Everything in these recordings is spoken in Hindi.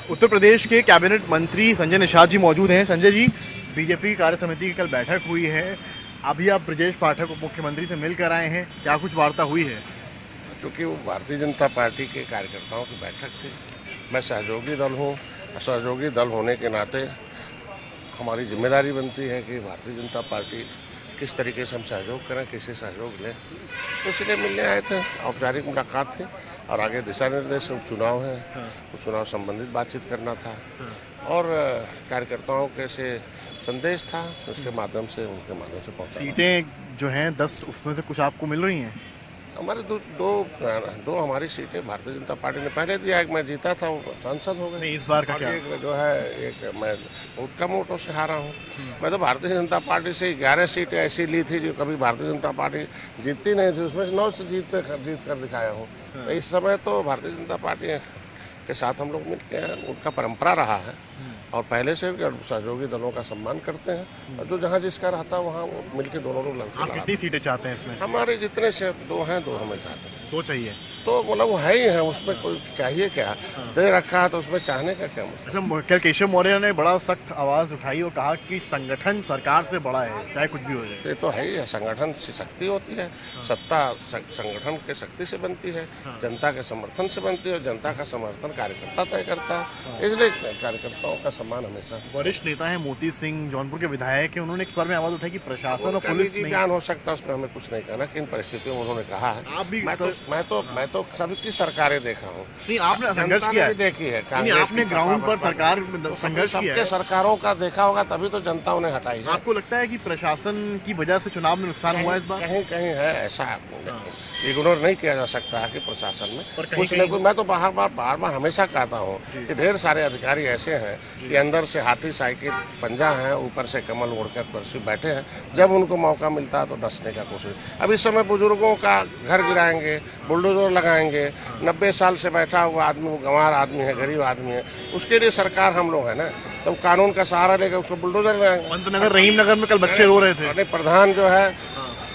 उत्तर प्रदेश के कैबिनेट मंत्री संजय निषाद जी मौजूद हैं। संजय जी, बीजेपी कार्य समिति की कल बैठक हुई है, अभी आप ब्रजेश पाठक उप मुख्यमंत्री से मिलकर आए हैं, क्या कुछ वार्ता हुई है? क्योंकि वो भारतीय जनता पार्टी के कार्यकर्ताओं की बैठक थी। मैं सहयोगी दल हूँ, सहयोगी दल होने के नाते हमारी जिम्मेदारी बनती है कि भारतीय जनता पार्टी किस तरीके से हम सहयोग करें, किसी सहयोग लें, तो इसलिए मिलने आए थे। औपचारिक मुलाकात थी और आगे दिशा निर्देश चुनाव है, तो चुनाव संबंधित बातचीत करना था और कार्यकर्ताओं के से संदेश था, उसके माध्यम से उनके माध्यम से पहुंचा। सीटें जो हैं 10, उसमें से कुछ आपको मिल रही हैं? हमारे दो हमारी सीटें भारतीय जनता पार्टी ने पहले दिया, एक मैं जीता था, वो सांसद हो गए। नहीं, इस बार का क्या? एक जो है, एक मैं बहुत कम वोटों से हारा हूँ। मैं तो भारतीय जनता पार्टी से 11 सीटें ऐसी ली थी जो कभी भारतीय जनता पार्टी जीतती नहीं थी, उसमें 9 से जीत कर दिखाया हूँ। तो इस समय तो भारतीय जनता पार्टी के साथ हम लोग मिलकर हैं, उनका परंपरा रहा है और पहले से सहयोगी दलों का सम्मान करते हैं और जो जहाँ जिसका रहता है वहाँ वो मिलकर दोनों लोग लड़ते हैं। कितनी सीटें चाहते हैं इसमें? हमारे जितने से 2 हैं, 2 हमें चाहते हैं। 2 चाहिए तो मतलब वो है ही है, उसमें कोई चाहिए क्या, दे रखा है तो उसमें चाहने का क्या मतलब। अच्छा, कल केशव मौर्य ने बड़ा सख्त आवाज उठाई और कहा कि संगठन सरकार से बड़ा है, चाहे कुछ भी हो जाए। ये तो है ही है, संगठन से शक्ति होती है, सत्ता संगठन के शक्ति से बनती है, जनता के समर्थन से बनती है और जनता का समर्थन कार्यकर्ता तय करता है, इसलिए कार्यकर्ताओं का सम्मान हमेशा। वरिष्ठ नेता है मोती सिंह, जौनपुर के विधायक है, उन्होंने एक स्वर में आवाज उठाई कि प्रशासन और पुलिस नहीं। ज्ञान हो सकता है, उसमें हमें कुछ नहीं कहना, किन परिस्थितियों में उन्होंने कहा है। आप भी मैं तो सबकी सरकारें देखा हूँ। नहीं, आपने संघर्ष किया है, देखी है, आपने ग्राउंड पर सरकार संघर्ष किया है, सबके सरकारों का देखा होगा, तभी तो जनता उन्हें हटाई है। आपको लगता है कि प्रशासन की वजह से चुनाव में नुकसान हुआ है इस बार? कहीं कहीं है ऐसा, इग्नोर नहीं किया जा सकता है कि प्रशासन में कुछ न कुछ। मैं तो बार बार हमेशा कहता हूँ कि ढेर सारे अधिकारी ऐसे हैं कि अंदर से हाथी साइकिल पंजा है, ऊपर से कमल ओढ़कर कुर्सी बैठे हैं, जब उनको मौका मिलता है तो डसने का कोशिश। अब इस समय बुजुर्गों का घर गिराएंगे, बुलडोजर लगाएंगे, 90 साल से बैठा हुआ आदमी, वो गंवार आदमी है, गरीब आदमी है, उसके लिए सरकार हम लोग है ना, तो कानून का सहारा लेकर उसको बुलडोजर लगाएंगे। पंतनगर रहीम नगर में कल बच्चे रो रहे थे। प्रधान जो है,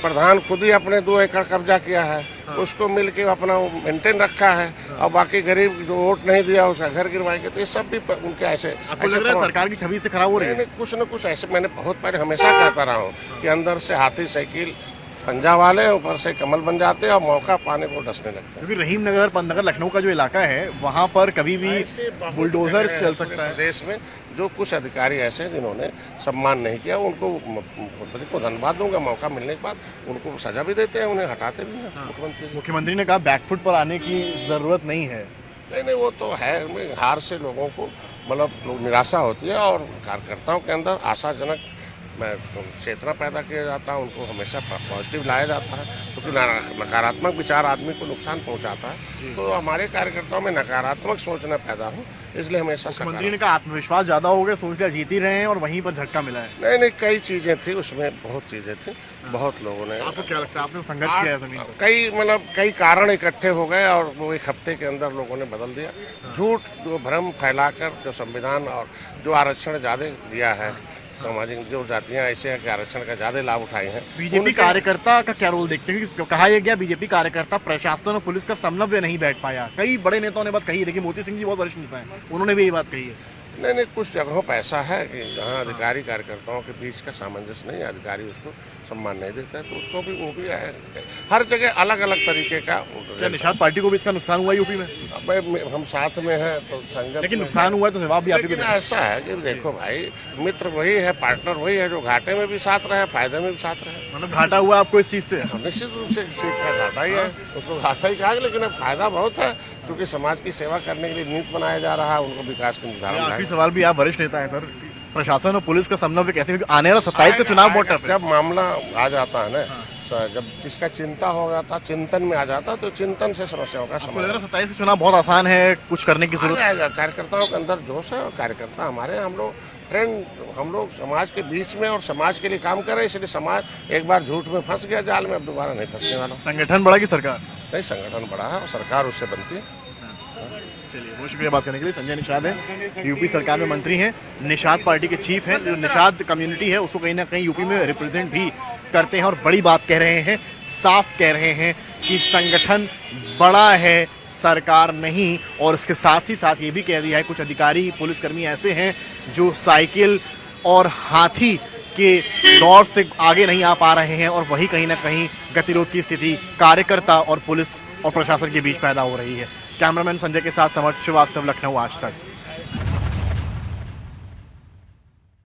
प्रधान खुद ही अपने 2 एकड़ कब्जा किया है, उसको मिलके अपना मेंटेन रखा है और बाकी गरीब जो वोट नहीं दिया उसका घर गिरवाएंगे। तो ये सब भी उनके ऐसे लग रहा है सरकार की छवि से खराब हो रही है। कुछ न कुछ ऐसे, मैंने बहुत पहले हमेशा कहता रहा हूँ कि अंदर से हाथी साइकिल पंजा वाले, ऊपर से कमल बन जाते हैं और मौका पाने को डसने लगते हैं। क्योंकि रहीम नगर, पंतनगर, लखनऊ का जो इलाका है वहाँ पर कभी भी बुलडोजर चल सकता है। देश में जो कुछ अधिकारी ऐसे हैं जिन्होंने सम्मान नहीं किया, उनको धन्यवाद दूंगा। मौका मिलने के बाद उनको सजा भी देते हैं, उन्हें हटाते भी हैं। मुख्यमंत्री ने कहा बैकफुट पर आने की जरूरत नहीं है। नहीं, वो तो है, हार से लोगों को मतलब निराशा होती है और कार्यकर्ताओं के अंदर आशाजनक चेतना पैदा किया जाता है, उनको हमेशा पॉजिटिव लाया जाता है, क्योंकि नकारात्मक विचार आदमी को नुकसान पहुंचाता है। तो हमारे कार्यकर्ताओं में नकारात्मक सोच न पैदा हो, इसलिए हमेशा मुख्यमंत्री ने कहा आत्मविश्वास ज्यादा हो गया, सोच लिया जीत ही रहे हैं और वहीं पर झटका मिला है। नहीं, कई चीजें थी उसमें, बहुत चीजें थी, बहुत लोगों ने। आपको क्या लगता है, आपने संघर्ष किया है जमीन पर? कई कारण इकट्ठे हो गए और वो 1 हफ्ते के अंदर लोगों ने बदल दिया। झूठ जो भ्रम फैलाकर जो संविधान और जो आरक्षण ज्यादा दिया है, सामाजिक जो जातियां ऐसे हैं कि आरक्षण का ज्यादा लाभ उठाए हैं। बीजेपी कार्यकर्ता का क्या रोल देखते हैं? कहा यह गया बीजेपी कार्यकर्ता प्रशासन और पुलिस का समन्वय नहीं बैठ पाया। कई बड़े नेताओं ने बात कही है, देखिए मोती सिंह जी बहुत वरिष्ठ नेता हैं, उन्होंने भी ये बात कही है। नहीं, कुछ जगहों पर ऐसा है कि जहाँ अधिकारी कार्यकर्ताओं के बीच का सामंजस्य नहीं है, अधिकारी उसको सम्मान नहीं देता है, तो उसको भी वो भी है। हर जगह अलग अलग तरीके का। क्या निषाद पार्टी को भी इसका नुकसान हुआ यूपी में? अब हम साथ में हैं तो संगत, लेकिन नुकसान हुआ तो जवाब भी आप ही को। ऐसा है कि देखो भाई, मित्र वही है, पार्टनर वही है जो घाटे में भी साथ रहे, फायदे में भी साथ रहे। मतलब घाटा हुआ आपको इस चीज से? निश्चित रूप से सीट का घाटा ही है, उसको घाटा ही कहा, लेकिन अब फायदा बहुत है, क्योंकि समाज की सेवा करने के लिए नीति बनाया जा रहा है, उनको विकास के निर्धारण। सवाल भी, आप वरिष्ठ नेता है सर, प्रशासन और पुलिस का समन्वय कैसे? आने वाला 27 का चुनाव बहुत टफ है। जब मामला आ जाता है ना, जब जिसका चिंता हो जाता, चिंतन में आ जाता, तो चिंतन से समस्याओं का समाधान। 27 का चुनाव बहुत आसान है, कुछ करने की जरूरत है। कार्यकर्ताओं के अंदर जोश है और कार्यकर्ता हमारे, हम लोग फ्रेंड, हम लोग समाज के बीच में और समाज के लिए काम कर रहे हैं, इसलिए समाज एक बार झूठ में फंस गया जाल में, अब दोबारा नहीं फंसने वाला। संगठन बड़ा की सरकार? नहीं, संगठन बड़ा है और सरकार उससे बनती है। चलिए, बहुत शुक्रिया बात करने के लिए। संजय निषाद है, यूपी सरकार में मंत्री हैं, निषाद पार्टी के चीफ हैं, जो निषाद कम्युनिटी है उसको कहीं ना कहीं यूपी में रिप्रेजेंट भी करते हैं और बड़ी बात कह रहे हैं, साफ कह रहे हैं कि संगठन बड़ा है, सरकार नहीं। और उसके साथ ये भी कह दिया है कुछ अधिकारी पुलिसकर्मी ऐसे हैं जो साइकिल और हाथी के दौर से आगे नहीं आ पा रहे हैं और वही कहीं ना कहीं गतिरोध की स्थिति कार्यकर्ता और पुलिस और प्रशासन के बीच पैदा हो रही है। कैमरामैन संजय के साथ समर्थ श्रीवास्तव, लखनऊ आज तक।